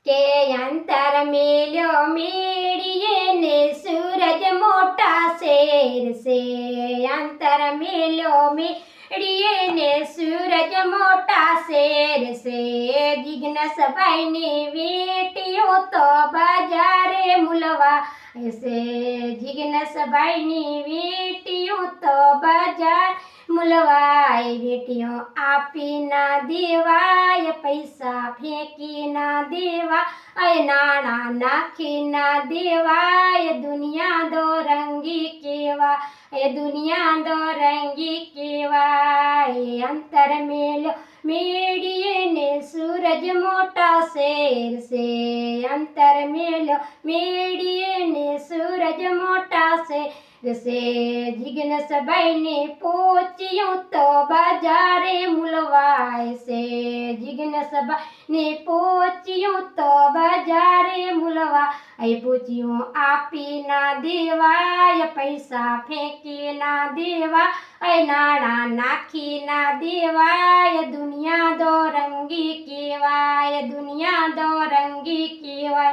કે અંતર મેલ્યો મેળીએ ને સૂરજ મોટા શેર છે અંતર મેલ્યો મેળીએ ને સૂરજ મોટા શેર છે જિજ્ઞેશભાઈની વેટીઓ તો બજારે મૂલવા છે જિજ્ઞેશભાઈની વેટીઓ તો બજાર મૂલવાય વેટીઓ આપી ના દેવાય પૈસા ફેંકી ના દેવાય નાણા નાખી ના દેવાય દુનિયા દો રંગી કેવાય દુનિયા દો રંગી કેવાય અંતર મેલ્યો મેળીએ ને સૂરજ મોટા શેર છે અંતર મેલ્યો મેળીએ ને સૂરજ મોટા શેર છે જિજ્ઞેશભાઈને પહોંચ્યું તો બજારે મૂલવાય છે જિજ્ઞેશભાઈને પહોંચ્યું તો બજારે મૂલવાય પૂછ્યું આપી ના દેવાય પૈસા ફેંકી ના દેવાય નાણા નાખી ના દેવાય દુનિયા દો રંગી કેવાય દુનિયા દો રંગી કેવાય।